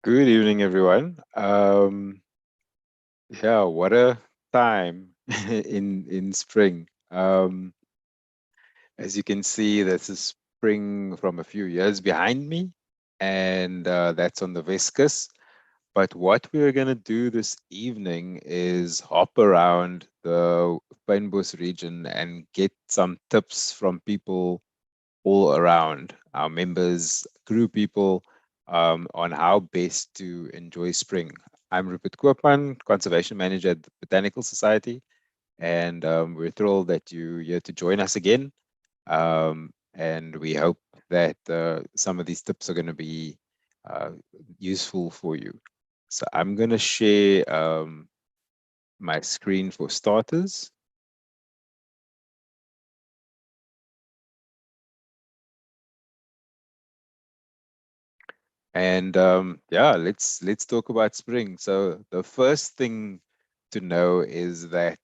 Good evening, everyone. Yeah, what a time in spring. As you can see, this is spring from a few years behind me, and that's on the West Coast. But what we're gonna do this evening is hop around the Fynbos region and get some tips from people all around our members, crew people, on how best to enjoy spring. I'm Rupert Koopman, Conservation Manager at the Botanical Society, and we're thrilled that you're here to join us again. And we hope that some of these tips are going to be uh, useful for you. So I'm going to share my screen for starters. And yeah, let's talk about spring. So the first thing to know is that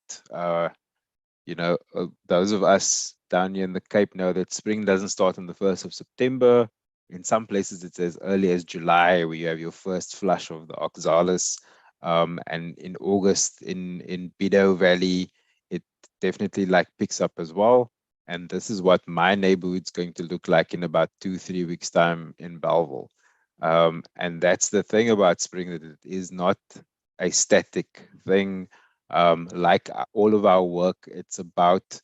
those of us down here in the Cape know that spring doesn't start on the 1st of September. In some places, it's as early as July, where you have your first flush of the oxalis. And in August, in Bido Valley, it definitely like picks up as well. And this is what my neighborhood's going to look like in about 2-3 weeks' time in Belleville. And that's the thing about spring, that it is not a static thing. Like all of our work, it's about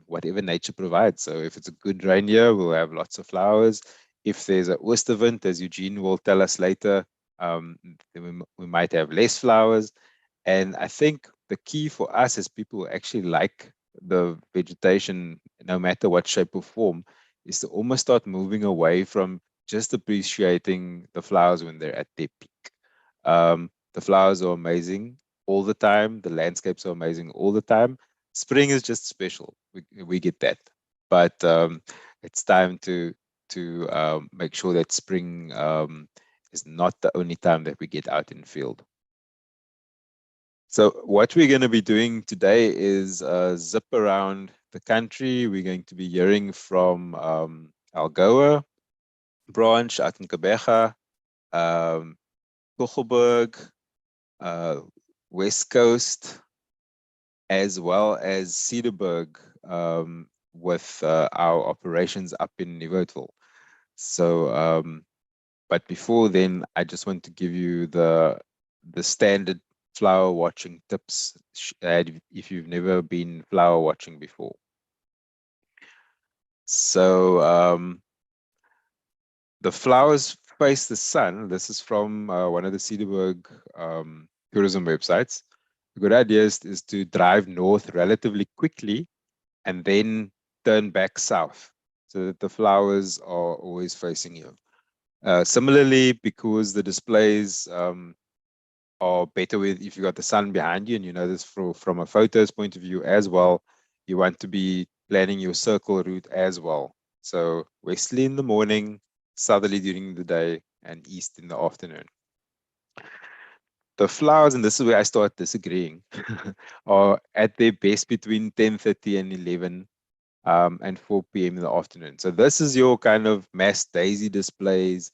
whatever nature provides. So if it's a good rain year, we'll have lots of flowers. If there's a Oosterwind, as Eugene will tell us later, then we might have less flowers. And I think the key for us is people who actually like the vegetation, no matter what shape or form, is to almost start moving away from just appreciating the flowers when they're at their peak. The flowers are amazing all the time. The landscapes are amazing all the time. Spring is just special. We get that, but it's time to make sure that spring is not the only time that we get out in field. So what we're going to be doing today is zip around the country. We're going to be hearing from Algoa branch out in Kabeja, um, Kogelberg, uh, West Coast, as well as Cedarburg, with our operations up in Nieuwoudtville. So, but before then, I just want to give you the standard flower watching tips if you've never been flower watching before. So the flowers face the sun. This is from one of the Cedarburg tourism websites. The good idea is to drive north relatively quickly and then turn back south so that the flowers are always facing you. Similarly, because the displays are better with if you got the sun behind you, and you know this from a photos point of view as well, you want to be planning your circle route as well. So westerly in the morning, southerly during the day, and east in the afternoon. The flowers, and this is where I start disagreeing, are at their best between 10:30 and 11 and 4 p.m. in the afternoon. So this is your kind of mass daisy displays.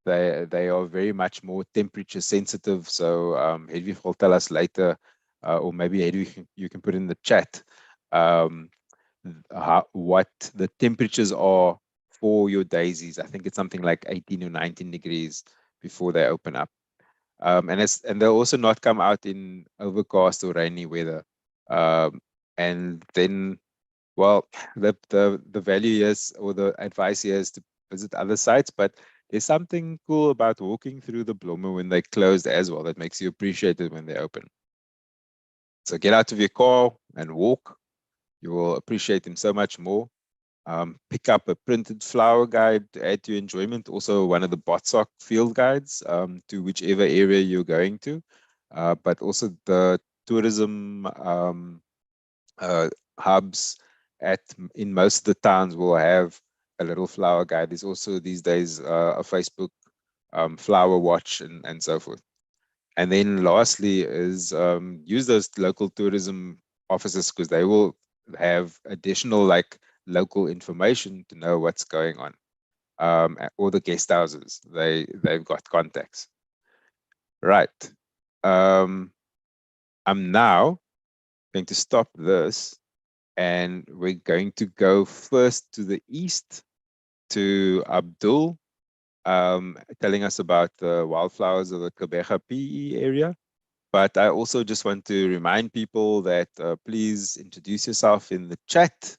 They are very much more temperature sensitive. So Hedwig will tell us later, or maybe Hedwig, you can put in the chat what the temperatures are for your daisies. I think it's something like 18 or 19 degrees before they open up. And they'll also not come out in overcast or rainy weather. And then, well, the value is, or the advice here is to visit other sites, but there's something cool about walking through the bloomer when they're closed as well that makes you appreciate it when they open. So get out of your car and walk. You will appreciate them so much more. Pick up a printed flower guide to add to your enjoyment. Also, one of the BotSoc field guides to whichever area you're going to, but also the tourism hubs in most of the towns will have a little flower guide. There's also these days a Facebook flower watch and so forth. And then lastly is use those local tourism officers, because they will have additional like local information to know what's going on. Or the guest houses, they've got contacts. Right. I'm now going to stop this, and we're going to go first to the east to Abdul, telling us about the wildflowers of the Kebega PE area. But I also just want to remind people that please introduce yourself in the chat,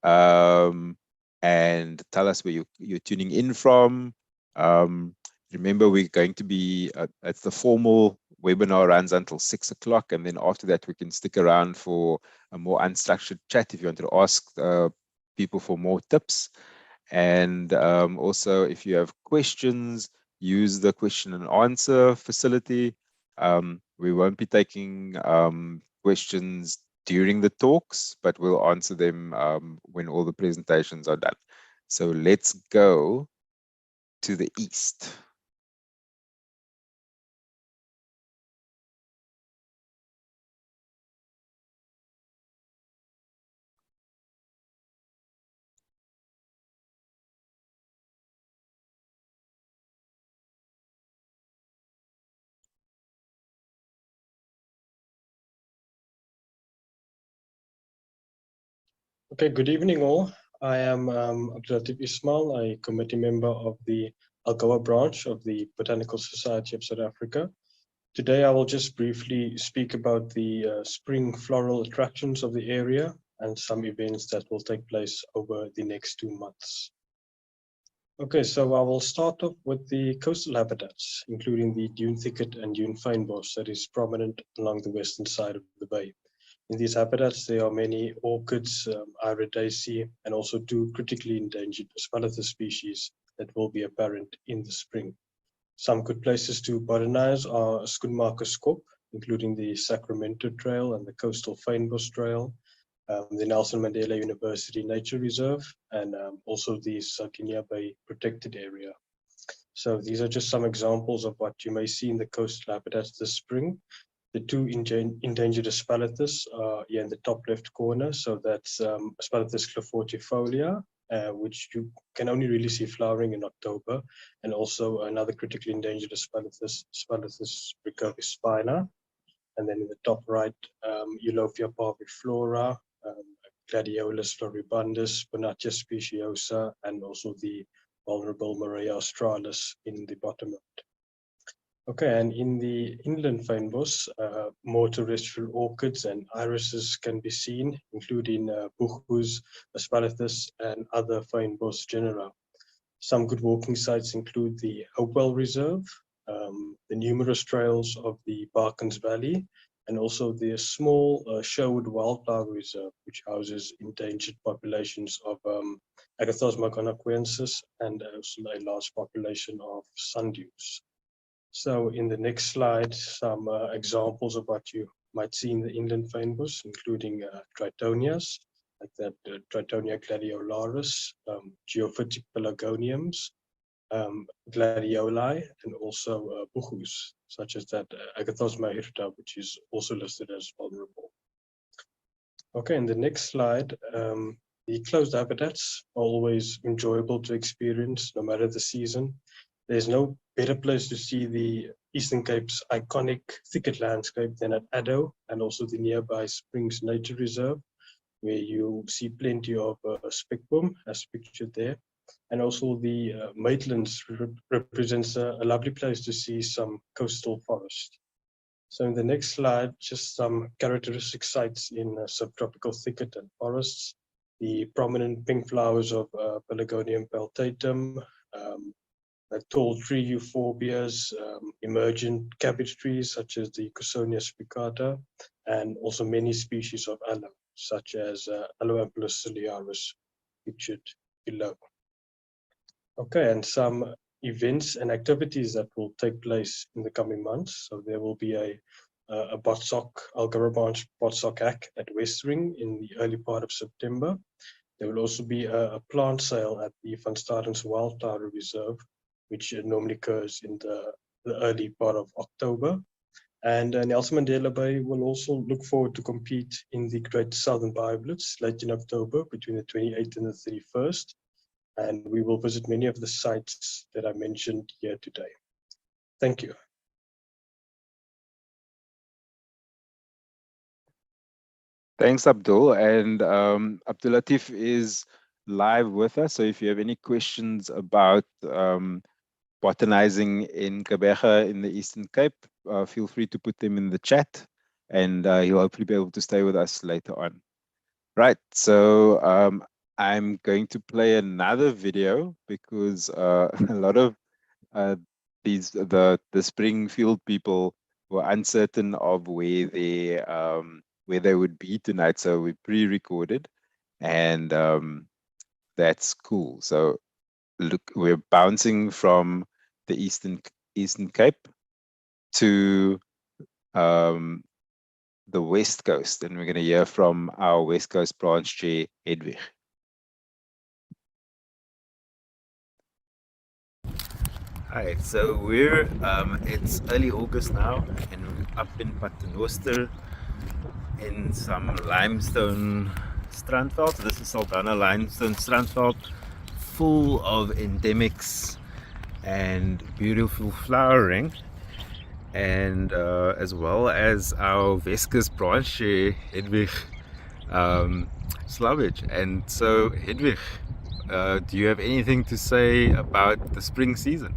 and tell us where you're tuning in from. Remember, we're going to be at the formal webinar runs until 6 o'clock, and then after that we can stick around for a more unstructured chat if you want to ask people for more tips. And also, if you have questions, use the question and answer facility. We won't be taking questions during the talks, but we'll answer them when all the presentations are done. So let's go to the east. Okay, good evening all. I am Abdulatif Ismail, a committee member of the Alcoa branch of the Botanical Society of South Africa. Today I will just briefly speak about the spring floral attractions of the area and some events that will take place over the next 2 months. Okay, so I will start off with the coastal habitats, including the dune thicket and dune fynbos that is prominent along the western side of the bay. In these habitats, there are many orchids, iridaceae, and also 2 critically endangered aspalathus species that will be apparent in the spring. Some good places to botanize are Schoenmakers Kop, including the Sacramento Trail and the Coastal Fynbos Trail, the Nelson Mandela University Nature Reserve, and also the Sardinia Bay Protected Area. So these are just some examples of what you may see in the coastal habitats this spring. The 2 endangered aspalathus are here in the top left corner. So that's Aspalathus clifortifolia, which you can only really see flowering in October, and also another critically endangered aspalathus, Aspalathus brachyspina. And then in the top right, Eulophia parviflora, Gladiolus floribundus, Bonatia speciosa, and also the vulnerable Maria australis in the bottom right. Okay, and in the inland fynbos, more terrestrial orchids and irises can be seen, including buchus, aspalathus, and other fynbos genera. Some good walking sites include the Hopewell Reserve, the numerous trails of the Barkens Valley, and also the small Sherwood Wildflower Reserve, which houses endangered populations of Agathosma gonoquensis and also a large population of sundews. So in the next slide, some examples of what you might see in the inland fynbos, including Tritonias, like that Tritonia gladiolaris, geophytic pelargoniums, gladioli, and also buchus, such as that Agathosma hirta, which is also listed as vulnerable. Okay, in the next slide, the closed habitats are always enjoyable to experience, no matter the season. There's no better place to see the Eastern Cape's iconic thicket landscape than at Addo and also the nearby Springs Nature Reserve, where you see plenty of speckboom, as pictured there. And also the Maitlands represents a lovely place to see some coastal forest. So in the next slide, just some characteristic sites in subtropical thicket and forests. The prominent pink flowers of Pelargonium peltatum, tall tree euphorbias, emergent cabbage trees such as the Cousonia spicata, and also many species of aloe, such as Aloeamplus ciliaris, pictured below. Okay, and some events and activities that will take place in the coming months. So there will be a BotSoc, Alcoa branch BotSoc hack at Westring in the early part of September. There will also be a plant sale at the Van Staden's Wildflower Reserve, which normally occurs in the early part of October. And Nelson Mandela Bay will also look forward to compete in the Great Southern Bioblitz late in October between the 28th and the 31st. And we will visit many of the sites that I mentioned here today. Thank you. Thanks, Abdul. And Abdul Latif is live with us. So if you have any questions about botanizing in Gqeberha in the Eastern Cape, feel free to put them in the chat, and he'll hopefully be able to stay with us later on. Right, so I'm going to play another video because a lot of the Springfield people were uncertain of where they would be tonight, so we pre-recorded, and that's cool. So look, we're bouncing from the Eastern Cape to the West Coast, and we're going to hear from our West Coast branch chair, Hedwig. Hi, so we're it's early August now, and we're up in Paternoster in some limestone strandveld. This is Saldanha limestone strandveld, full of endemics and beautiful flowering, and as well as our Weskus branch chair, Hedwig Slavich. And so, Hedwig, do you have anything to say about the spring season?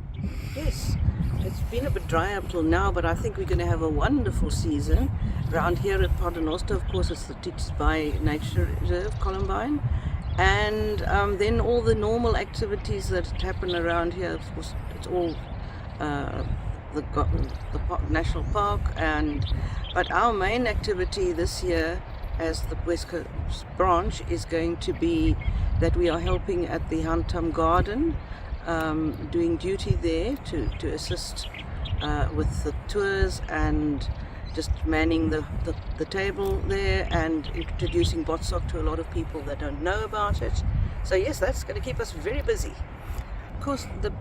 Yes, it's been a bit dry up till now, but I think we're going to have a wonderful season. Around here at Paternoster, of course, it's the Titsby Nature Reserve, Columbine. And then all the normal activities that happen around here, of course, it's all the National Park. But our main activity this year as the West Coast branch is going to be that we are helping at the Hantam Garden, doing duty there to assist with the tours and just manning the table there and introducing BotSoc to a lot of people that don't know about it. So yes, that's going to keep us very busy. Of course, the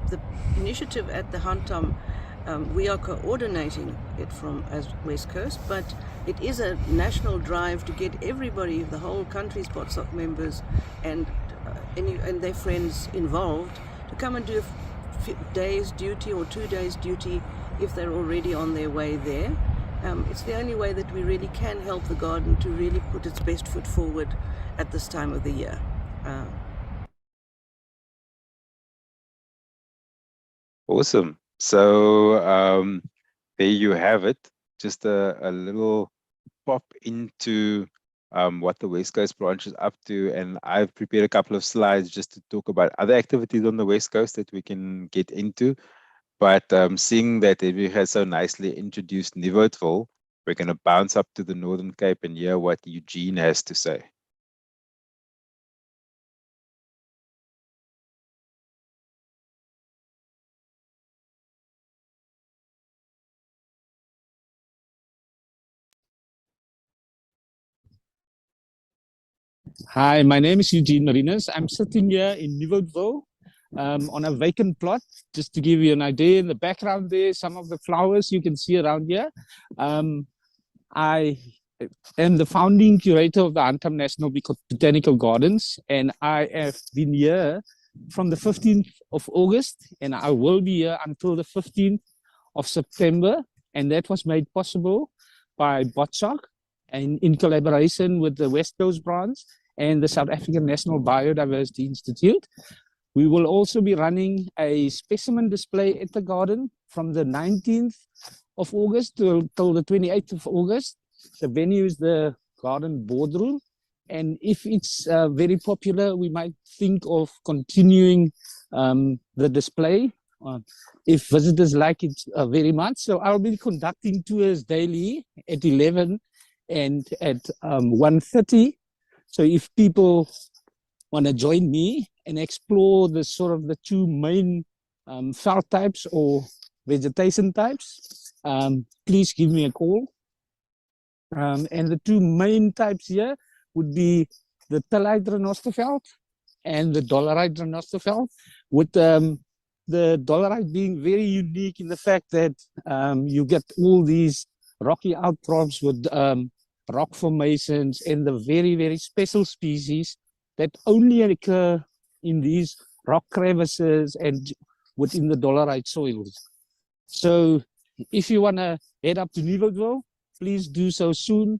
initiative at the Hantam, we are coordinating it from as West Coast, but it is a national drive to get everybody, the whole country's BotSoc members and their friends involved, to come and do a day's duty or 2 days duty if they're already on their way there. It's the only way that we really can help the garden to really put its best foot forward at this time of the year. Awesome. So there you have it. Just a little pop into what the West Coast branch is up to, and I've prepared a couple of slides just to talk about other activities on the West Coast that we can get into. But seeing that Edwin has so nicely introduced Nieuwoudtville, we're going to bounce up to the Northern Cape and hear what Eugene has to say. Hi, my name is Eugene Marinas. I'm sitting here in Nieuwoudtville on a vacant plot. Just to give you an idea, in the background there, some of the flowers you can see around here. I am the founding curator of the Hantam National Botanical Gardens, and I have been here from the 15th of August, and I will be here until the 15th of September, and that was made possible by BotSoc and in collaboration with the West Coast branch and the South African National Biodiversity Institute. We will also be running a specimen display at the garden from the 19th of August till the 28th of August. The venue is the garden boardroom. And if it's very popular, we might think of continuing the display if visitors like it very much. So I'll be conducting tours daily at 11 and at 1:30. So if people want to join me and explore the sort of the two main veld types or vegetation types, please give me a call. And the two main types here would be the tillite renosterveld and the dolerite renosterveld, with the dolerite being very unique in the fact that you get all these rocky outcrops with rock formations and the very, very special species that only occur in these rock crevices and within the dolerite soils. So if you want to head up to Nieuwoudtville, please do so soon.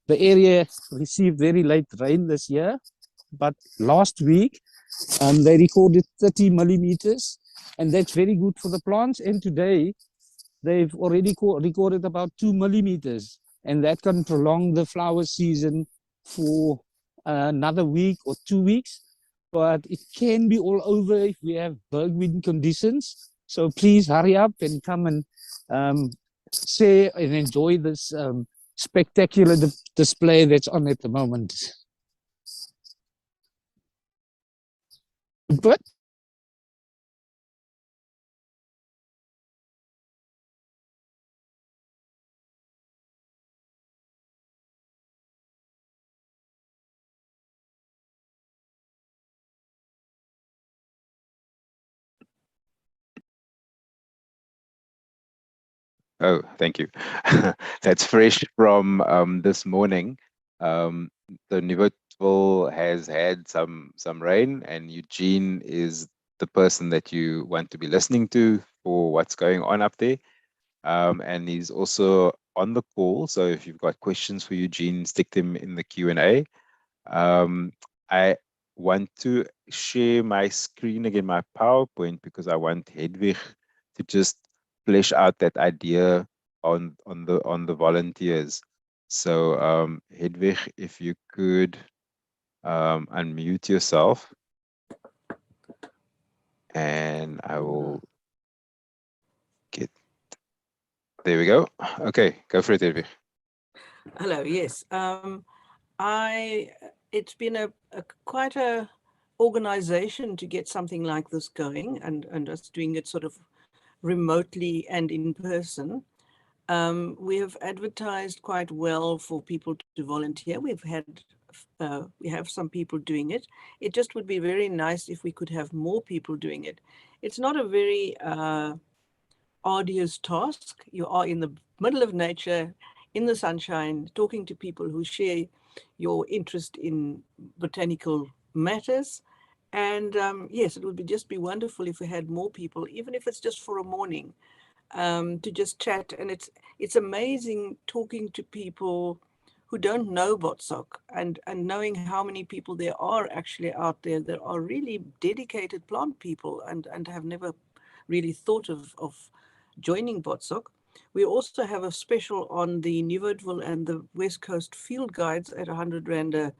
the area received very late rain this year, but last week they recorded 30 millimeters, and that's very good for the plants. And today they've already recorded about 2 millimeters, and that can prolong the flower season for another week or 2 weeks. But it can be all over if we have bergwind conditions. So please hurry up and come and share and enjoy this spectacular display that's on at the moment. But Oh, thank you. That's fresh from this morning. The Nieuwertville has had some rain, and Eugene is the person that you want to be listening to for what's going on up there. And he's also on the call. So if you've got questions for Eugene, stick them in the Q&A. I want to share my screen again, my PowerPoint, because I want Hedwig to just flesh out that idea on the volunteers. So Hedwig, if you could unmute yourself, and I will get, there we go. Okay, go for it, Hedwig. Hello, yes. It's been quite a organization to get something like this going, and us doing it sort of remotely and in person. We have advertised quite well for people to volunteer. We have some people doing it. It just would be very nice if we could have more people doing it. It's not a very arduous task. You are in the middle of nature, in the sunshine, talking to people who share your interest in botanical matters. And yes, it would just be wonderful if we had more people, even if it's just for a morning, to just chat. And it's amazing talking to people who don't know BotSoc, and knowing how many people there are actually out there that are really dedicated plant people and have never really thought of joining BotSoc. We also have a special on the Nieuwertville and the West Coast field guides at 100 Rand a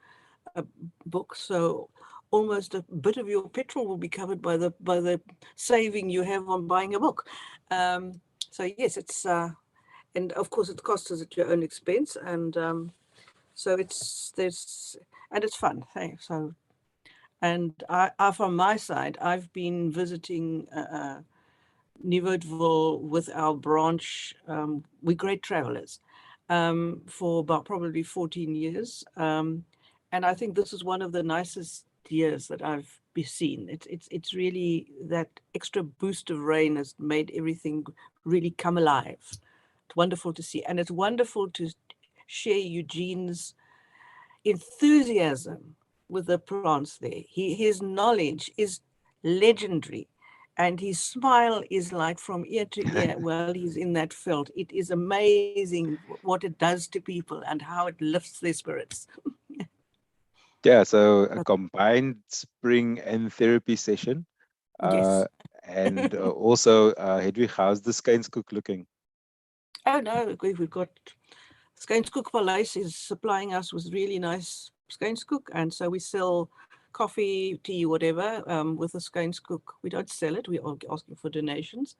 book. So almost a bit of your petrol will be covered by the saving you have on buying a book. So yes, it's and of course it costs us at your own expense, and so it's fun. Hey, so and I from my side, I've been visiting Nieuwertville with our branch. We're great travelers for about probably 14 years. And I think this is one of the nicest years that I've seen. It's really that extra boost of rain has made everything really come alive. It's wonderful to see. And it's wonderful to share Eugene's enthusiasm with the plants there. His knowledge is legendary. And his smile is like from ear to ear while he's in that field. It is amazing what it does to people and how it lifts their spirits. Yeah, so a combined spring and therapy session. Yes. And also, Hedwig, how's the Skynskoek looking? Oh no, we've got Skynskoek Palace is supplying us with really nice Skynskoek, and so we sell coffee, tea, whatever, with the Skynskoek. We don't sell it, we are asking for donations.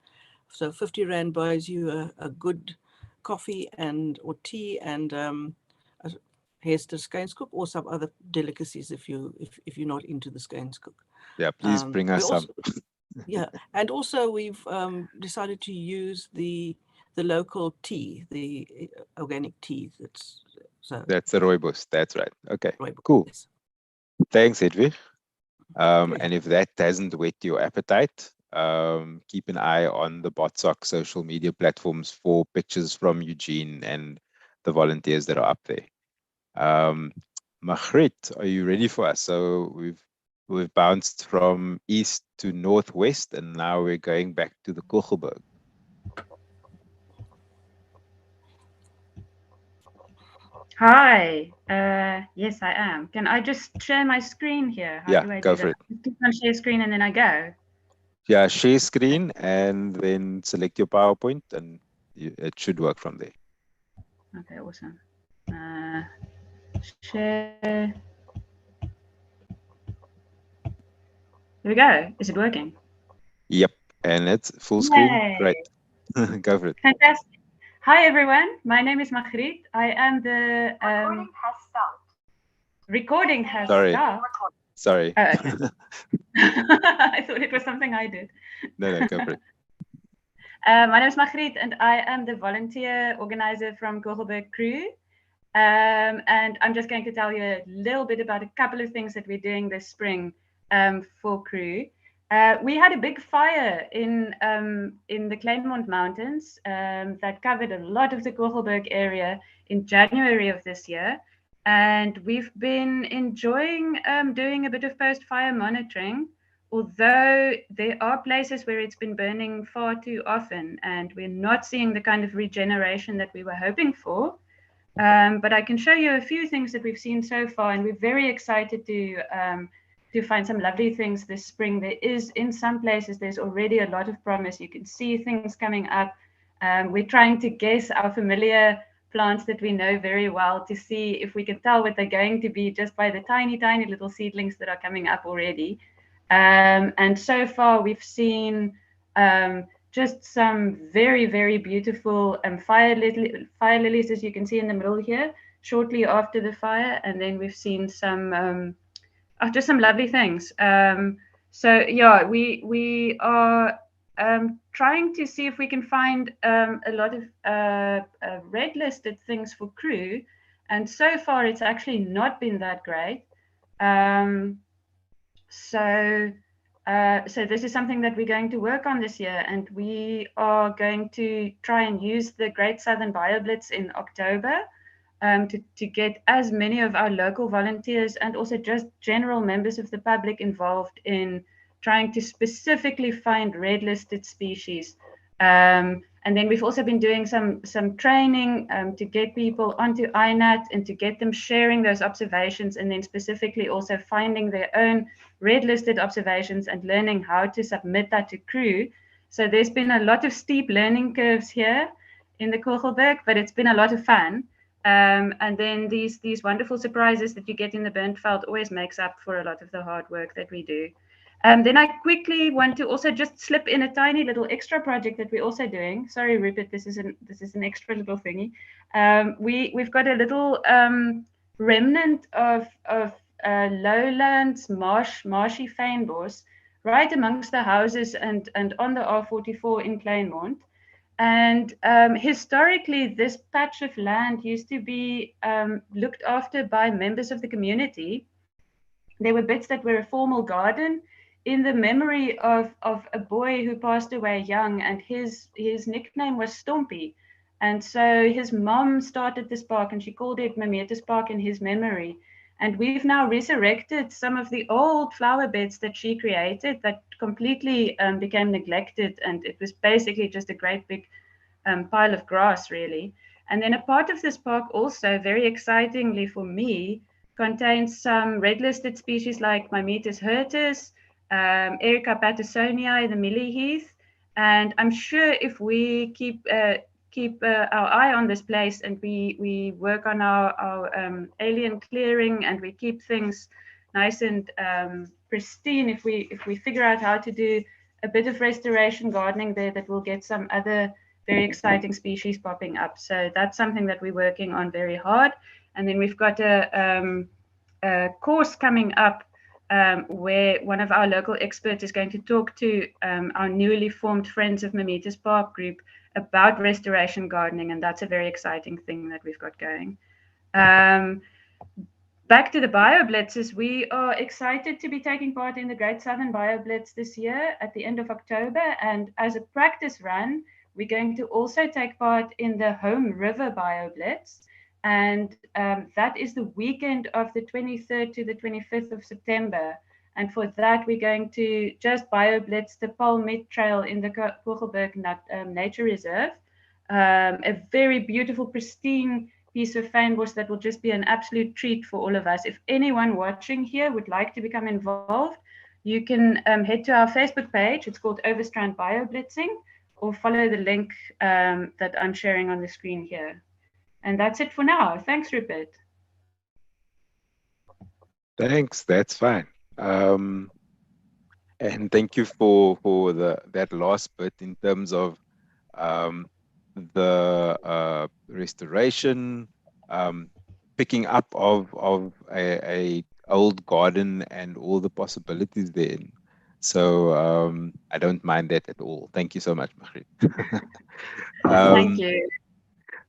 So 50 Rand buys you a good coffee or tea, and here's the Skynskoek or some other delicacies if you're not into the Skynskoek. Yeah, please bring us some. Yeah, and also we've decided to use the local tea, the organic tea. That's the rooibos. That's right. Okay, rooibos, cool. yes. Thanks, Hedwig. And if that hasn't whet your appetite, keep an eye on the BotSoc social media platforms for pictures from Eugene and the volunteers that are up there. Margriet, are you ready for us? So we've bounced from east to northwest, and now we're going back to the Kogelberg. Hi. Yes, I am. Can I just share my screen here? How Yeah, do I go do for that? it. Click on share screen and then I go. Yeah, share screen and then select your PowerPoint and it should work from there. Okay, awesome. Share. Here we go. Is it working? Yep, and it's full screen. Yay. Great. Go for it. Fantastic. Hi, everyone. My name is Margriet. I am the... Recording has Sorry. stopped. Sorry. Oh, okay. I thought it was something I did. No, go for it. My name is Margriet and I am the volunteer organizer from Kogelberg Crew. And I'm just going to tell you a little bit about a couple of things that we're doing this spring for Crew. We had a big fire in the Kleinmond Mountains that covered a lot of the Kogelberg area in January of this year. And we've been enjoying doing a bit of post-fire monitoring, although there are places where it's been burning far too often and we're not seeing the kind of regeneration that we were hoping for. But I can show you a few things that we've seen so far, and we're very excited to find some lovely things this spring. There is, in some places, there's already a lot of promise. You can see things coming up. We're trying to guess our familiar plants that we know very well to see if we can tell what they're going to be just by the tiny, tiny little seedlings that are coming up already. And so far, we've seen just some very, very beautiful fire lilies, as you can see in the middle here, shortly after the fire. And then we've seen some, just some lovely things. So yeah, we are trying to see if we can find a lot of red listed things for Crew. And so far, it's actually not been that great. So this is something that we're going to work on this year, and we are going to try and use the Great Southern BioBlitz in October to get as many of our local volunteers and also just general members of the public involved in trying to specifically find red listed species. And then we've also been doing some training to get people onto INAT and to get them sharing those observations, and then specifically also finding their own red listed observations and learning how to submit that to Crew. So there's been a lot of steep learning curves here in the Kogelberg, but it's been a lot of fun. And then these wonderful surprises that you get in the Burntveld always makes up for a lot of the hard work that we do. Then I quickly want to also just slip in a tiny little extra project that we're also doing. Sorry, Rupert, this is an extra little thingy. We've got a little remnant of lowlands marshy fynbos right amongst the houses and on the R44 in Kleinmond. And historically, this patch of land used to be looked after by members of the community. There were bits that were a formal garden in the memory of a boy who passed away young, and his nickname was Stompy. And so his mom started this park and she called it Mametes Park in his memory. And we've now resurrected some of the old flower beds that she created that completely became neglected. And it was basically just a great big pile of grass, really. And then a part of this park also, very excitingly for me, contains some red-listed species like Mimetus hirtus, Erica pattersonii, the mealyheath. And I'm sure if we keep our eye on this place and we work on our alien clearing and we keep things nice and pristine, if we figure out how to do a bit of restoration gardening there, that will get some other very exciting species popping up. So that's something that we're working on very hard. And then we've got a course coming up where one of our local experts is going to talk to our newly formed Friends of Mimetus Park group about restoration gardening, and that's a very exciting thing that we've got going. Back to the BioBlitzes, we are excited to be taking part in the Great Southern BioBlitz this year at the end of October, and as a practice run, we're going to also take part in the Home River BioBlitz, and that is the weekend of the 23rd to the 25th of September. And for that, we're going to just BioBlitz the Palmit Trail in the Kogelberg Nature Reserve, a very beautiful, pristine piece of fynbos that will just be an absolute treat for all of us. If anyone watching here would like to become involved, you can head to our Facebook page. It's called Overstrand BioBlitzing, or follow the link that I'm sharing on the screen here. And that's it for now. Thanks, Rupert. Thanks, that's fine. And thank you for that last bit in terms of the restoration, picking up of a old garden and all the possibilities therein. So I don't mind that at all. Thank you so much, Margriet. Thank you.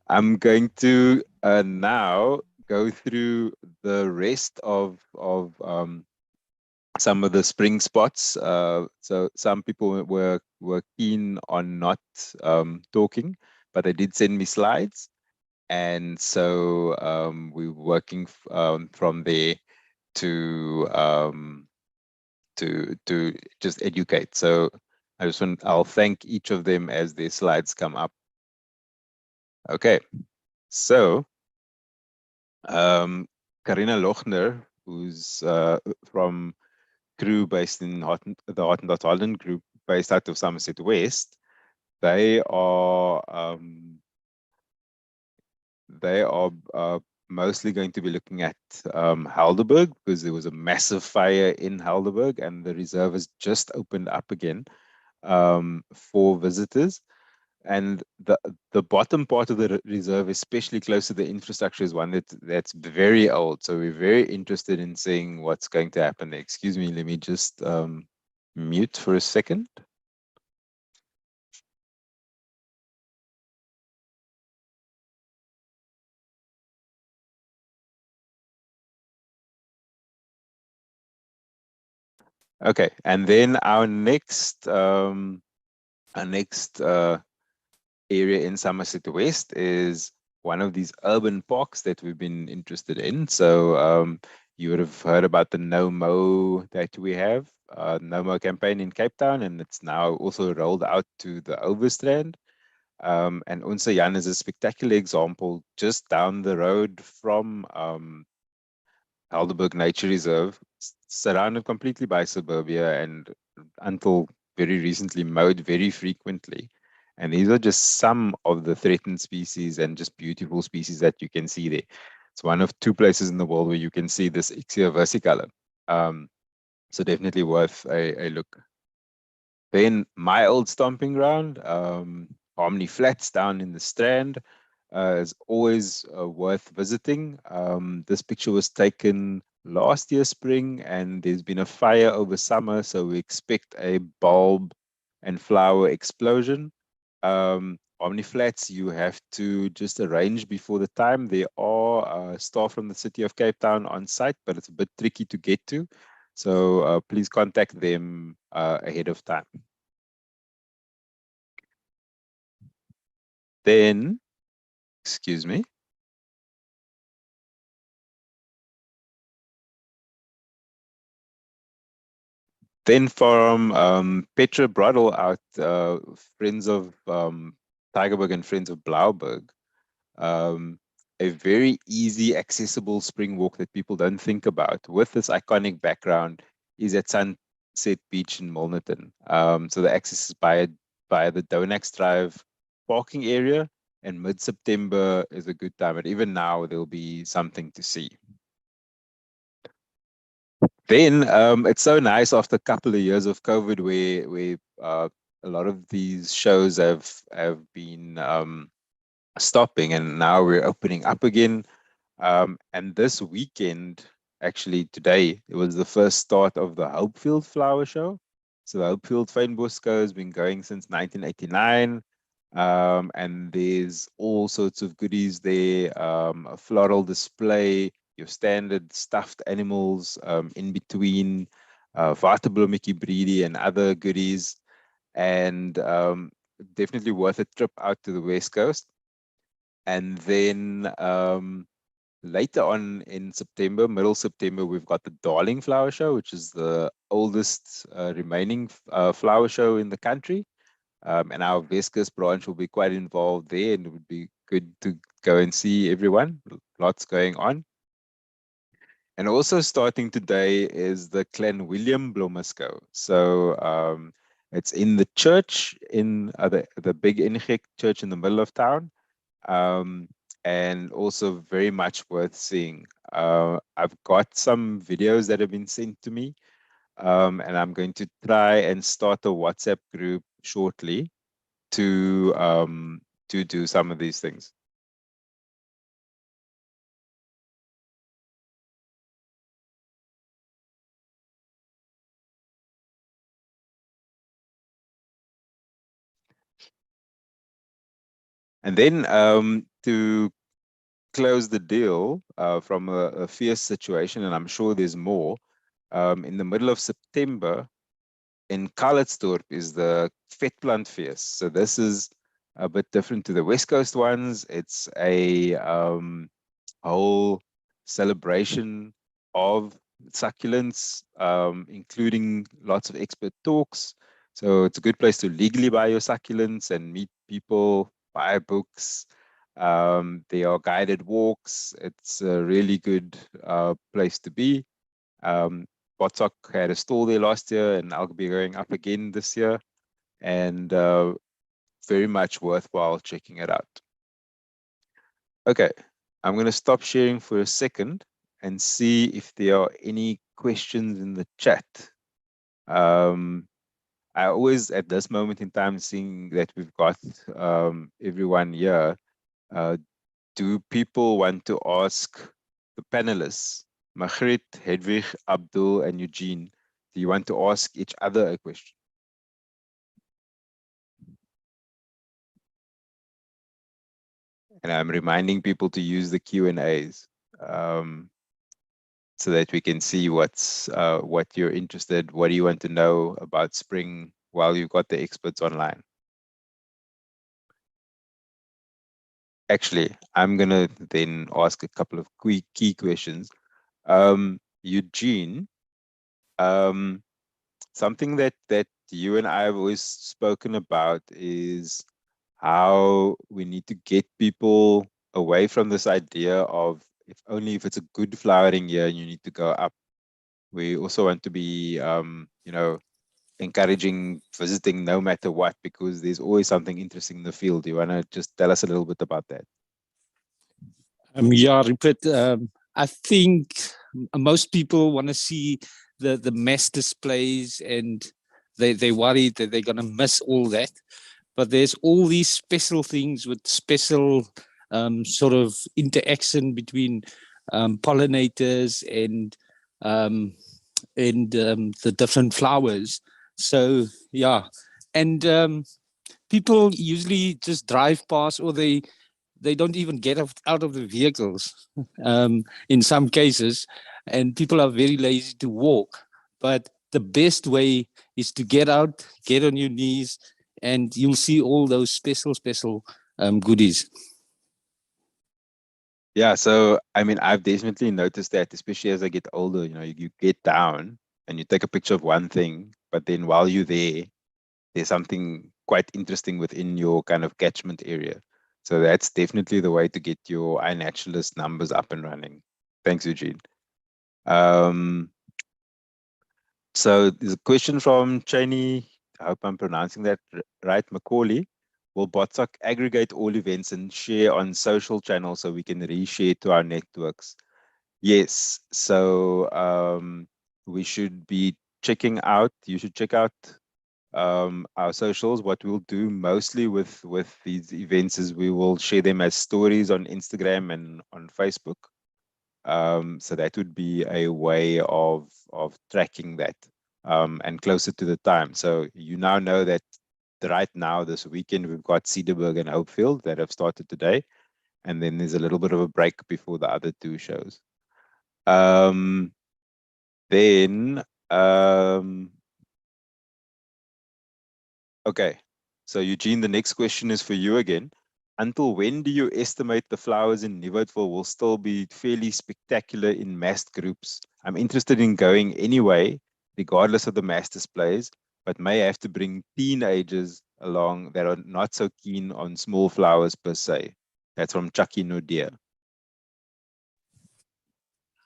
I'm going to now go through the rest of some of the spring spots. So some people were keen on not talking, but they did send me slides, and so we're working from there to just educate. So I'll thank each of them as their slides come up. Okay, so Karina Lochner, who's from crew based in the Hottentot Holland group, based out of Somerset West, they are mostly going to be looking at Helderberg, because there was a massive fire in Helderberg and the reserve has just opened up again for visitors. And the bottom part of the reserve, especially close to the infrastructure, is one that's very old. So we're very interested in seeing what's going to happen there. Excuse me, let me just mute for a second. Okay, and then our next area in Somerset West is one of these urban parks that we've been interested in. So you would have heard about the No Mo that we have, No Mo campaign in Cape Town, and it's now also rolled out to the Overstrand. And Unse Jan is a spectacular example just down the road from Helderberg Nature Reserve, surrounded completely by suburbia and until very recently mowed very frequently. And these are just some of the threatened species and just beautiful species that you can see there. It's one of two places in the world where you can see this Ixia versicolor. So definitely worth a look. Then my old stomping ground, Harmony Flats down in the Strand, is always worth visiting. This picture was taken last year spring, and there's been a fire over summer, so we expect a bulb and flower explosion. Harmony Flats, you have to just arrange before the time. There are staff from the City of Cape Town on site, but it's a bit tricky to get to. So please contact them ahead of time. Then, excuse me. Then from Petra Brodel out, Friends of Tygerberg and Friends of Blauberg, a very easy, accessible spring walk that people don't think about with this iconic background is at Sunset Beach in Milnerton. So the access is by the Donax Drive parking area, and mid-September is a good time. And even now, there'll be something to see. Then it's so nice after a couple of years of COVID where a lot of these shows have been stopping, and now we're opening up again. And this weekend, actually today, it was the first start of the Hopefield Flower Show. So the Hopefield Fynbosco has been going since 1989. And there's all sorts of goodies there, a floral display, your standard stuffed animals in between, Waterblommetjie breedie and other goodies, and definitely worth a trip out to the West Coast. And then later on in September, middle September, we've got the Darling Flower Show, which is the oldest remaining flower show in the country. And our West Coast branch will be quite involved there, and it would be good to go and see everyone. Lots going on. And also starting today is the Clan William Blomisco. So it's in the church, in the big Inchik church in the middle of town, and also very much worth seeing. I've got some videos that have been sent to me, and I'm going to try and start a WhatsApp group shortly to do some of these things. And then to close the deal from a fierce situation, and I'm sure there's more, in the middle of September in Karlitsdorp is the Vetplantfeest. So this is a bit different to the West Coast ones. It's a whole celebration of succulents, including lots of expert talks. So it's a good place to legally buy your succulents and meet people, buy books. There are guided walks. It's a really good place to be. BotSoc had a stall there last year, and I'll be going up again this year, and very much worthwhile checking it out. Okay, I'm going to stop sharing for a second and see if there are any questions in the chat. I always, at this moment in time, seeing that we've got everyone here, do people want to ask the panelists, Margriet, Hedwig, Abdul, and Eugene, do you want to ask each other a question? And I'm reminding people to use the Q&As so that we can see what you're interested, what do you want to know about spring while you've got the experts online. Actually, I'm going to then ask a couple of key questions. Eugene, something that you and I have always spoken about is how we need to get people away from this idea of if it's a good flowering year, you need to go up. We also want to be, encouraging visiting no matter what, because there's always something interesting in the field. Do you want to just tell us a little bit about that? Yeah, Rupert, I think most people want to see the mass displays, and they worry that they're going to miss all that. But there's all these special things with special sort of interaction between pollinators and the different flowers. So yeah, and people usually just drive past, or they don't even get out of the vehicles in some cases, and people are very lazy to walk. But the best way is to get out, get on your knees, and you'll see all those special goodies. Yeah, so I mean, I've definitely noticed that, especially as I get older, you get down and you take a picture of one thing, but then while you're there, there's something quite interesting within your kind of catchment area. So that's definitely the way to get your iNaturalist numbers up and running. Thanks, Eugene. So there's a question from Cheney. I hope I'm pronouncing that right. Macaulay. Will BotSoc aggregate all events and share on social channels so we can reshare to our networks? Yes. So we should be checking out. You should check out our socials. What we'll do mostly with these events is we will share them as stories on Instagram and on Facebook. So that would be a way of tracking that and closer to the time. So you now know that right now, this weekend, we've got Cedarburg and Hopefield that have started today. And then there's a little bit of a break before the other two shows. Okay. So Eugene, the next question is for you again. Until when do you estimate the flowers in Nieuwoudtville will still be fairly spectacular in massed groups? I'm interested in going anyway, regardless of the mass displays, but may have to bring teenagers along that are not so keen on small flowers per se. That's from Chucky Nodia.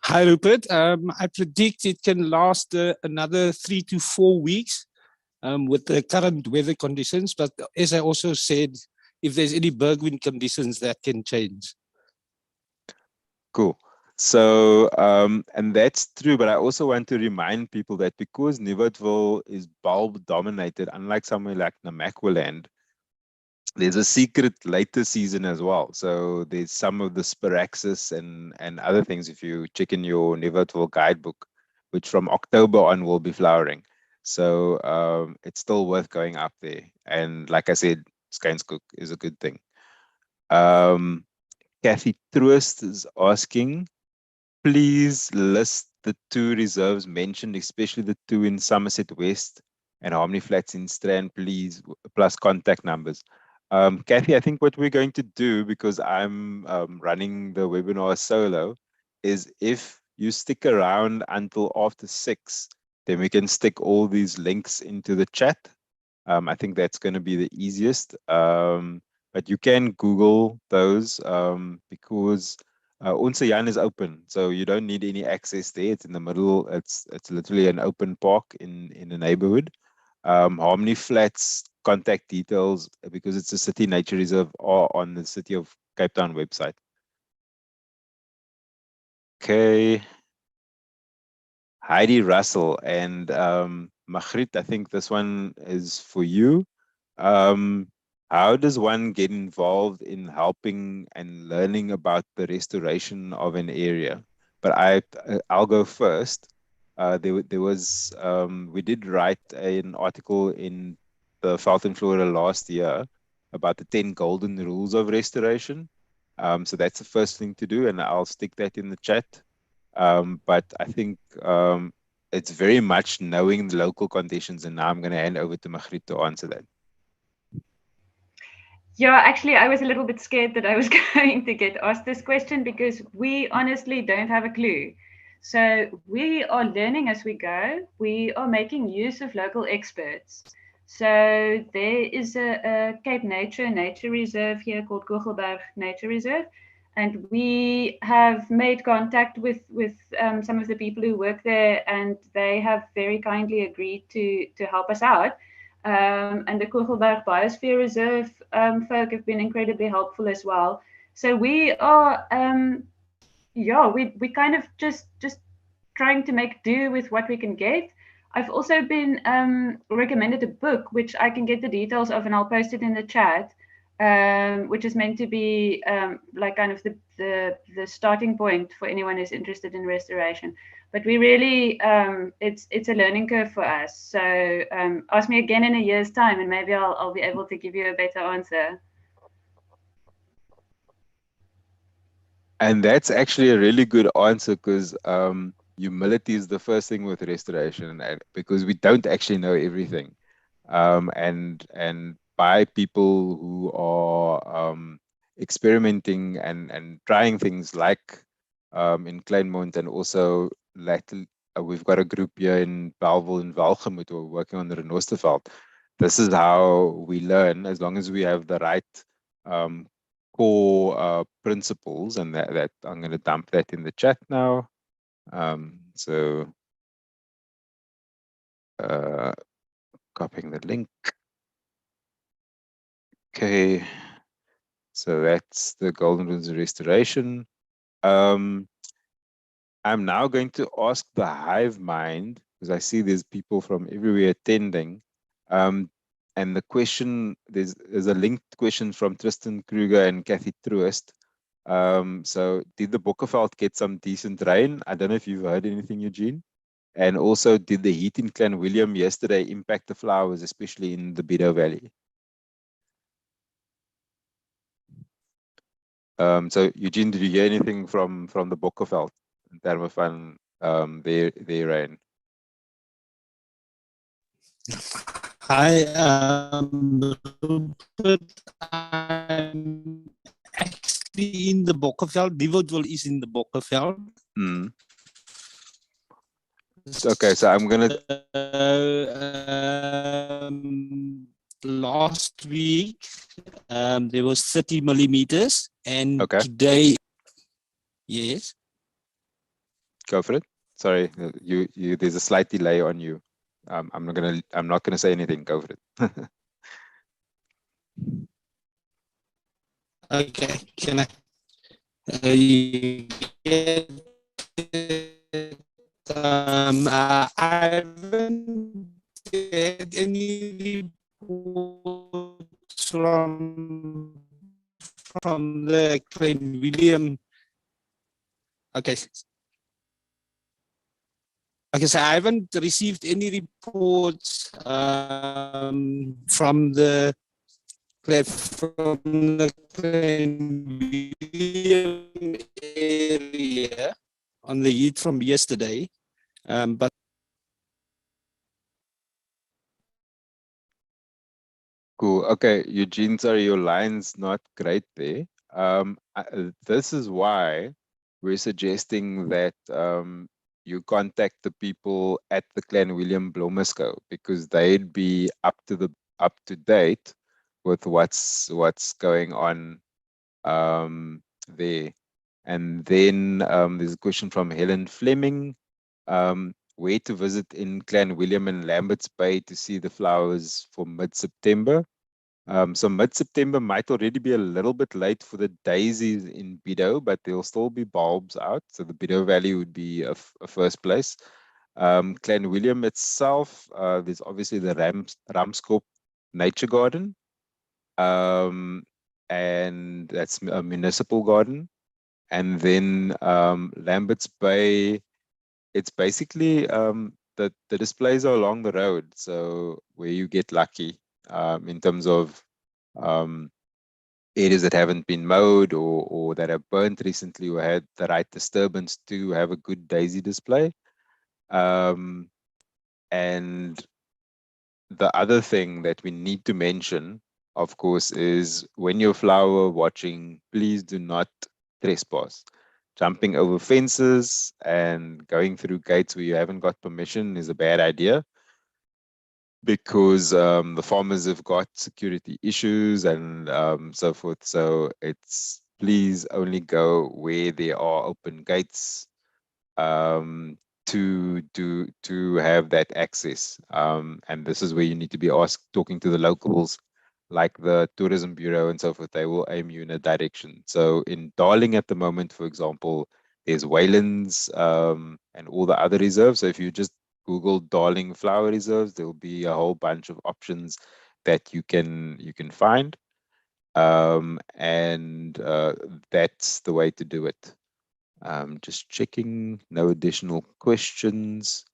Hi, Rupert. I predict it can last another 3 to 4 weeks with the current weather conditions. But as I also said, if there's any bergwind conditions, that can change. Cool. So, and that's true, but I also want to remind people that because Nieuwoudtville is bulb dominated, unlike somewhere like Namakwaland, there's a secret later season as well. So there's some of the Spiraxis and other things, if you check in your Nieuwoudtville guidebook, which from October on will be flowering. So it's still worth going up there. And like I said, Skynskoek is a good thing. Kathy Troost is asking, please list the 2 reserves mentioned, especially the 2 in Somerset West and Harmony Flats in Strand, please, plus contact numbers. Kathy, I think what we're going to do, because I'm running the webinar solo, is if you stick around until after 6, then we can stick all these links into the chat. I think that's going to be the easiest. But you can Google those because Onze Jan is open, so you don't need any access there. It's in the middle. It's literally an open park in the neighborhood. Harmony Flats contact details, because it's a city nature reserve, are on the City of Cape Town website. Okay. Heidi Russell and Magritte, I think this one is for you. How does one get involved in helping and learning about the restoration of an area? But I'll go first. There was we did write an article in the Veld and Flora last year about the 10 golden rules of restoration. So that's the first thing to do, and I'll stick that in the chat. But I think it's very much knowing the local conditions, and now I'm going to hand over to Magritte to answer that. Yeah, actually, I was a little bit scared that I was going to get asked this question because we honestly don't have a clue. So we are learning as we go. We are making use of local experts. So there is a Cape Nature Reserve here called Kugelberg Nature Reserve. And we have made contact with some of the people who work there, and they have very kindly agreed to help us out. And the Kugelberg Biosphere Reserve folk have been incredibly helpful as well. So we are, we kind of just trying to make do with what we can get. I've also been recommended a book, which I can get the details of, and I'll post it in the chat, which is meant to be like kind of the starting point for anyone who's interested in restoration. But we really, it's a learning curve for us. So ask me again in a year's time, and maybe I'll be able to give you a better answer. And that's actually a really good answer, because humility is the first thing with restoration, because we don't actually know everything. And by people who are experimenting and trying things like in Kleinmond, and also lately we've got a group here in Bellville and Welgemoot who are working on the Renosterveld. This is how we learn, as long as we have the right core principles, and that I'm going to dump that in the chat now. So copying the link. Okay, so that's the Golden Rules of Restoration. I'm now going to ask the Hive Mind, because I see there's people from everywhere attending. And the question, there's a linked question from Tristan Kruger and Kathy Troost. So did the Bokkerveld get some decent rain? I don't know if you've heard anything, Eugene. And also, did the heat in Clan William yesterday impact the flowers, especially in the Bido Valley? So Eugene, did you hear anything from the Bokkerveld in terms of their rain? Hi, I'm actually in the Bokkerveld. Nieuwoudtville is in the Bokkerveld. Okay, so I'm gonna. Last week, there was 30 millimeters, And Okay. today, yes. Go for it. Sorry, you. There's a slight delay on you. I'm not gonna say anything. Go for it. Okay, can I? You get it? I haven't had any reports from the Klein William. Okay. Okay, so I haven't received any reports from the Klein William area on the heat from yesterday, but Cool. Okay, Eugene, sorry, your line's not great there. This is why we're suggesting that you contact the people at the Clan William Blomersco, because they'd be up to date with what's going on there. And then there's a question from Helen Fleming. Where to visit in Clan William and Lambert's Bay to see the flowers for mid-September? So mid-September might already be a little bit late for the daisies in Bido, but there'll still be bulbs out. So the Bido Valley would be a first place. Clan William itself, there's obviously the Ramskop Nature Garden, and that's a municipal garden. And then Lambert's Bay, it's basically the displays are along the road, so where you get lucky in terms of areas that haven't been mowed or that have burnt recently or had the right disturbance to have a good daisy display. And the other thing that we need to mention, of course, is when you're flower watching, please do not trespass. Jumping over fences and going through gates where you haven't got permission is a bad idea, because the farmers have got security issues and so forth. So it's please only go where there are open gates to have that access. And this is where you need to be talking to the locals, like the tourism bureau and so forth. They will aim you in a direction. So in Darling at the moment, for example, there's Waylands and all the other reserves. So if you just Google Darling flower reserves, there'll be a whole bunch of options that you can find. And that's the way to do it. Just checking, no additional questions.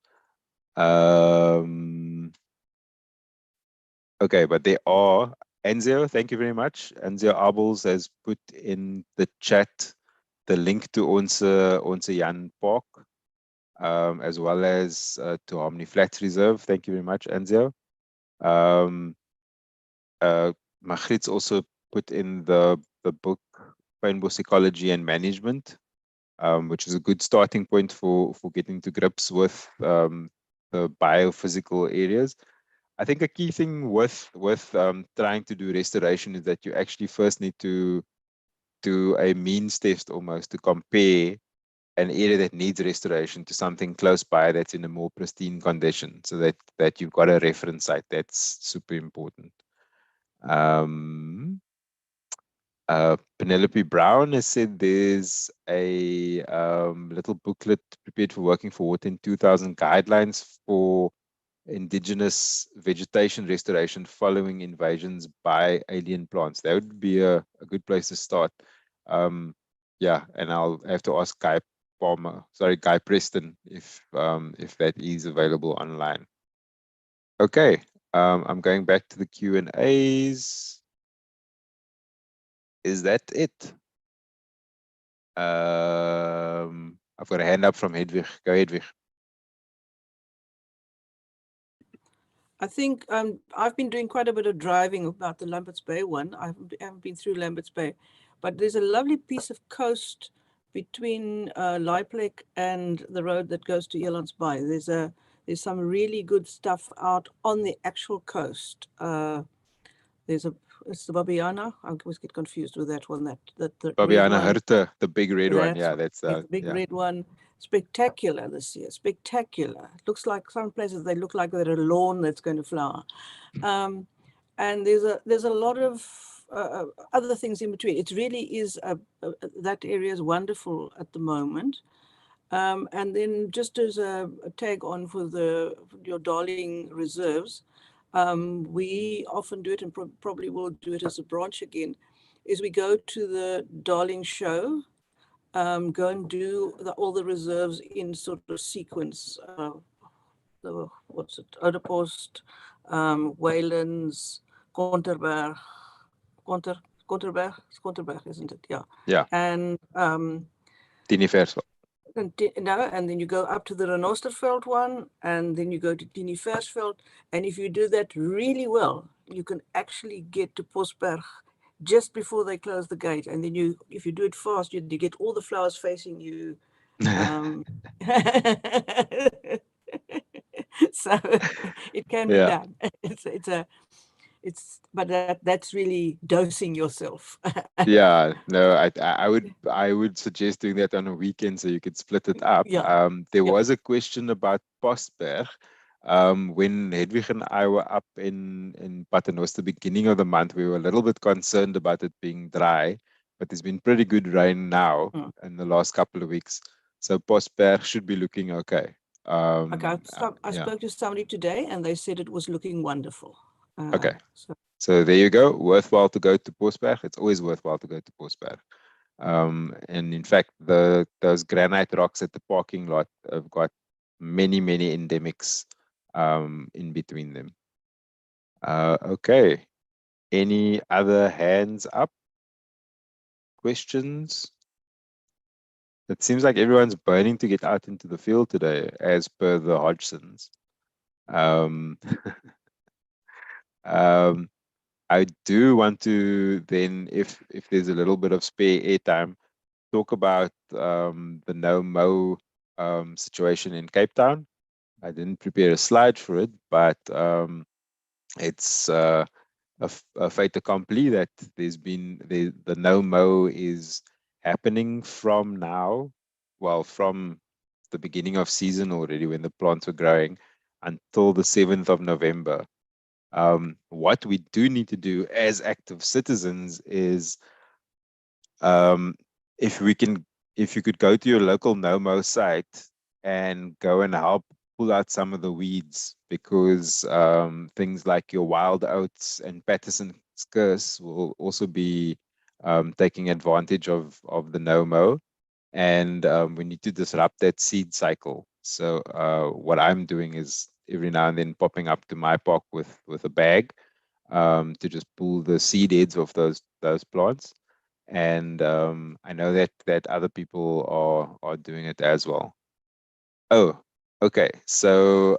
Okay, but there are, Enzio, thank you very much. Enzio Abels has put in the chat the link to onze Jan Park, as well as to Harmony Flats Reserve. Thank you very much, Enzio. Magriet's also put in the book Fynbos Ecology and Management, which is a good starting point for getting to grips with the biophysical areas. I think a key thing with trying to do restoration is that you actually first need to do a means test almost to compare an area that needs restoration to something close by that's in a more pristine condition, so that you've got a reference site. That's super important. Penelope Brown has said there's a little booklet prepared for working for water in 2000 guidelines for indigenous vegetation restoration following invasions by alien plants. That would be a good place to start. Yeah, and I'll have to ask Guy Preston if that is available online. Okay, I'm going back to the Q&As. Is that it? I've got a hand up from Hedwig. Go, Hedwig. I think I've been doing quite a bit of driving about the Lambert's Bay one. I haven't been through Lambert's Bay, but there's a lovely piece of coast between Leiplek and the road that goes to Elands Bay. There's some really good stuff out on the actual coast. There's it's the Babiana. I always get confused with that one. The red Babiana one. Hirte, the big red one. That's Yeah, right. that's It's the big yeah. red one. Spectacular this year. Spectacular. It looks like some places they look like they're a lawn that's going to flower. And there's a lot of other things in between. It really is that area is wonderful at the moment. And then just as a tag on for your Darling reserves, we often do it, and probably will do it as a branch again, is we go to the Darling show, go and do all the reserves in sort of sequence. What's it? Oudepost, Waylands, Konterberg, Konterberg, isn't it? Yeah. Yeah. And Tiniversveld. and then you go up to the Renosterveld one, and then you go to Tiniversveld. And if you do that really well, you can actually get to Posberg just before they close the gate. And then if you do it fast, you get all the flowers facing you. So it can be done. But that's really dosing yourself. Yeah, no, I would suggest doing that on a weekend so you could split it up. Yeah. There was a question about Postberg. When Hedwig and I were up in Paternoster beginning of the month, we were a little bit concerned about it being dry, but there's been pretty good rain now in the last couple of weeks. So Postberg should be looking okay. Okay, I spoke to somebody today and they said it was looking wonderful. Okay. So there you go. Worthwhile to go to Postberg. It's always worthwhile to go to Postberg. And in fact, those granite rocks at the parking lot have got many endemics in between them. Okay. Any other hands up? Questions? It seems like everyone's burning to get out into the field today, as per the Hodgsons. I do want to then, if there's a little bit of spare airtime, talk about the no-mow situation in Cape Town. I didn't prepare a slide for it, but it's a fait accompli that there's been the no-mow is happening from now, well, from the beginning of season already when the plants were growing until the 7th of November. What we do need to do as active citizens is if you could go to your local no-mow site and go and help pull out some of the weeds, because things like your wild oats and Patterson's curse will also be taking advantage of the no-mow, and we need to disrupt that seed cycle. So what I'm doing is every now and then popping up to my park with a bag to just pull the seed heads of those plants. And I know that other people are doing it as well. Oh, okay. So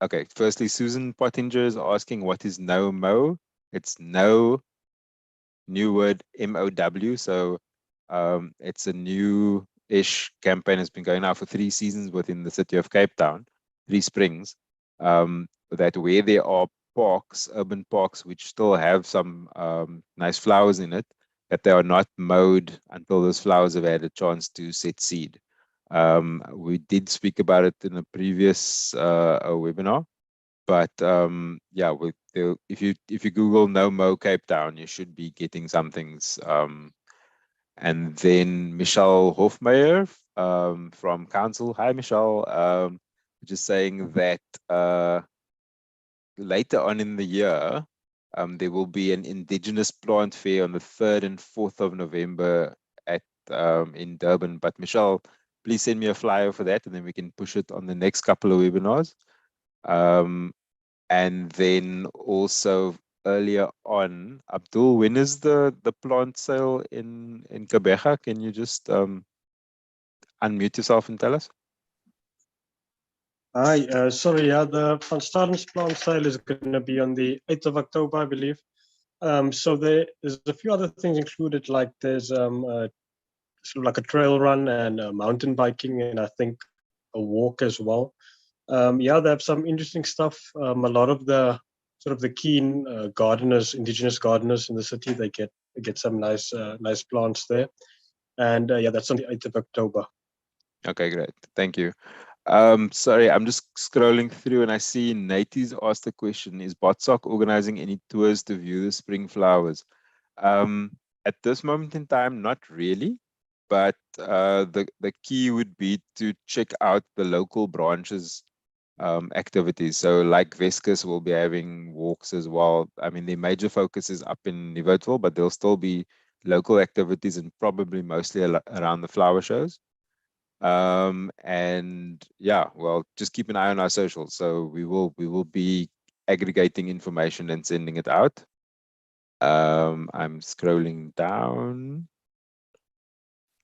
okay. Firstly, Susan Pottinger is asking, what is no-mow? It's no, new word, MOW. So it's a new-ish campaign. It's been going now for 3 seasons within the city of Cape Town, 3 springs. That where there are parks, urban parks, which still have some nice flowers in it, that they are not mowed until those flowers have had a chance to set seed. We did speak about it in a previous webinar, but yeah, if you Google no mow Cape Town, you should be getting some things. And then Michelle Hofmeyer from Council. Hi, Michelle. Just saying that later on in the year, there will be an Indigenous plant fair on the 3rd and 4th of November at in Durban. But Michelle, please send me a flyer for that, and then we can push it on the next couple of webinars. And then also earlier on, Abdul, when is the plant sale in Gqeberha? Can you just unmute yourself and tell us? Hi, sorry, yeah, the Van Staren's plant sale is going to be on the 8th of October, I believe. So there's a few other things included, like there's sort of like a trail run and mountain biking, and I think a walk as well. Yeah, they have some interesting stuff. A lot of the sort of the keen gardeners, indigenous gardeners in the city. They get some nice nice plants there. And yeah, that's on the 8th of October. Okay, great. Thank you. Sorry, I'm just scrolling through and I see Nate's asked a question. Is BotSoc organizing any tours to view the spring flowers? At this moment in time, not really, but the key would be to check out the local branches activities. So like Vescus will be having walks as well. I mean, the major focus is up in Nieuwoudtville, but there'll still be local activities and probably mostly around the flower shows. And yeah, well, just keep an eye on our socials. So we will be aggregating information and sending it out. I'm scrolling down.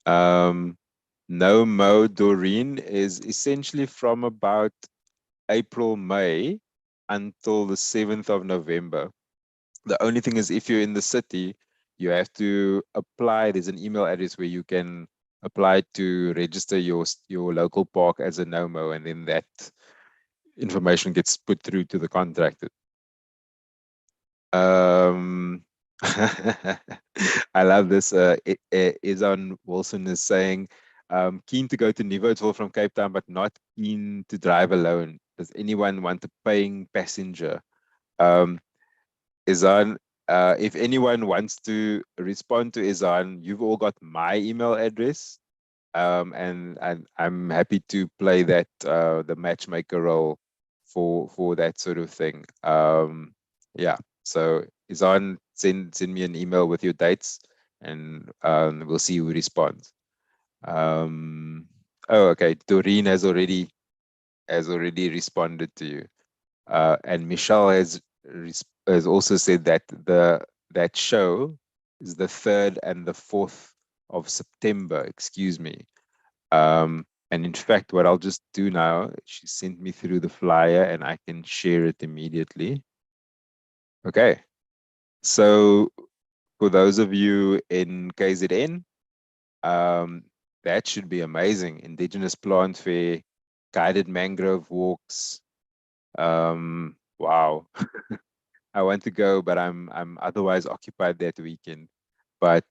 No Mo Doreen is essentially from about April, May until the 7th of November. The only thing is if you're in the city, you have to apply. There's an email address where you can apply to register your local park as a NOMO, and then that information gets put through to the contractor. I love this. Izan Wilson is saying, keen to go to Nieuwoudtville from Cape Town, but not keen to drive alone. Does anyone want a paying passenger? Izan, if anyone wants to respond to Izan, you've all got my email address. And I'm happy to play that the matchmaker role for that sort of thing. Yeah, so Izan, send me an email with your dates, and we'll see who responds. Oh, okay. Doreen has already responded to you, and Michelle has also said that that show is the 3rd and the 4th of September. Excuse me. And in fact, what I'll just do now, she sent me through the flyer and I can share it immediately. Okay. So for those of you in KZN, that should be amazing. Indigenous plant fair, guided mangrove walks. Wow. I want to go, but I'm otherwise occupied that weekend. But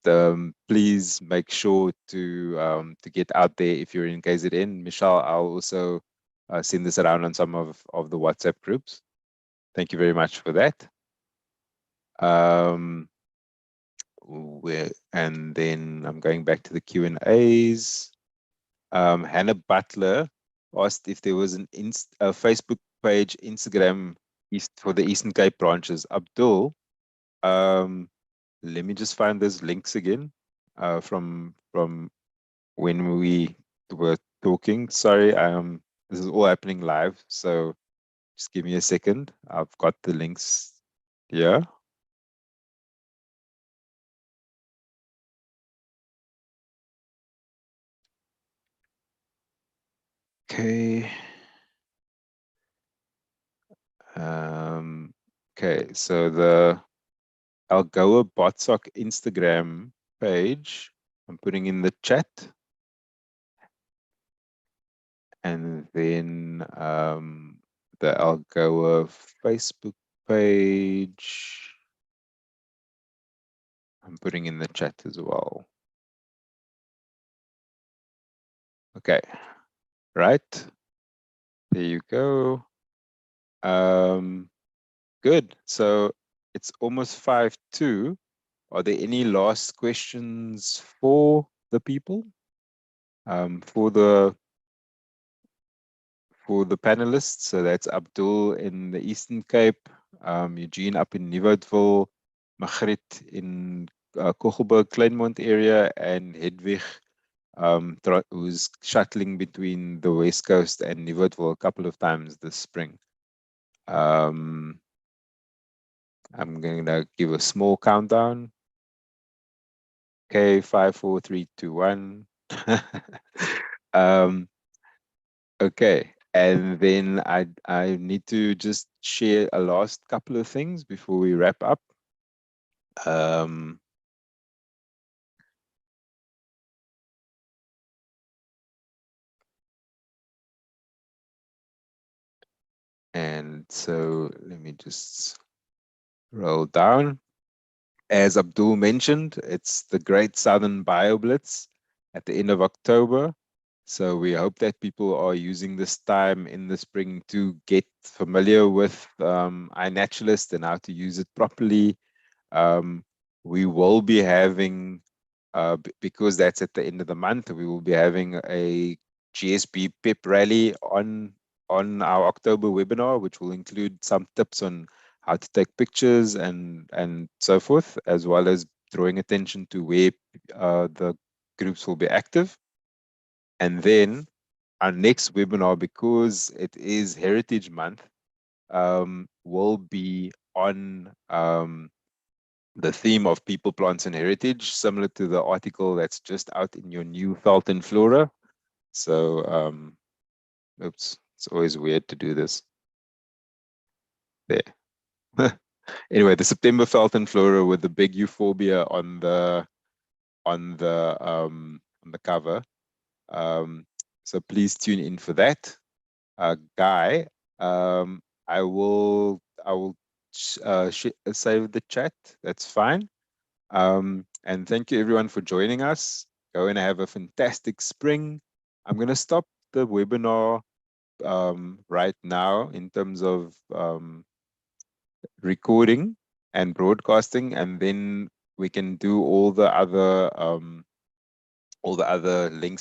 please make sure to get out there if you're in KZN. Michelle, I'll also send this around on some of the WhatsApp groups. Thank you very much for that. And then I'm going back to the Q&As. Hannah Butler asked if there was a Facebook page, Instagram for the Eastern Cape branches. Abdul, let me just find those links again from when we were talking. Sorry, this is all happening live, so just give me a second. I've got the links here. Okay. Okay, so the Algoa BotSoc Instagram page, I'm putting in the chat. And then the Algoa Facebook page, I'm putting in the chat as well. Okay, right. There you go. Good. So it's almost 5:02. Are there any last questions for the people? For the panelists? So that's Abdul in the Eastern Cape, Eugene up in Nieuwoudtville, Margriet in Kogelberg, Kleinmond area, and Hedwig who's shuttling between the West Coast and Nieuwoudtville a couple of times this spring. I'm going to give a small countdown. Okay, 5, 4, 3, 2, 1. Okay, and then I need to just share a last couple of things before we wrap up. And so let me just Roll down. As Abdul mentioned, it's the Great Southern BioBlitz at the end of October. So we hope that people are using this time in the spring to get familiar with iNaturalist and how to use it properly. We will be having, because that's at the end of the month, we will be having a GSB pep rally on our October webinar, which will include some tips on how to take pictures and so forth, as well as drawing attention to where the groups will be active. And then our next webinar, because it is Heritage Month, will be on the theme of people, plants, and heritage, similar to the article that's just out in your new Felt and Flora. So, oops, it's always weird to do this. There. Anyway, the September Felt and Flora with the big euphorbia on the cover. So please tune in for that. Guy, I will save the chat. That's fine. And thank you everyone for joining us. Go and have a fantastic spring. I'm going to stop the webinar right now in terms of recording and broadcasting, and then we can do all the other links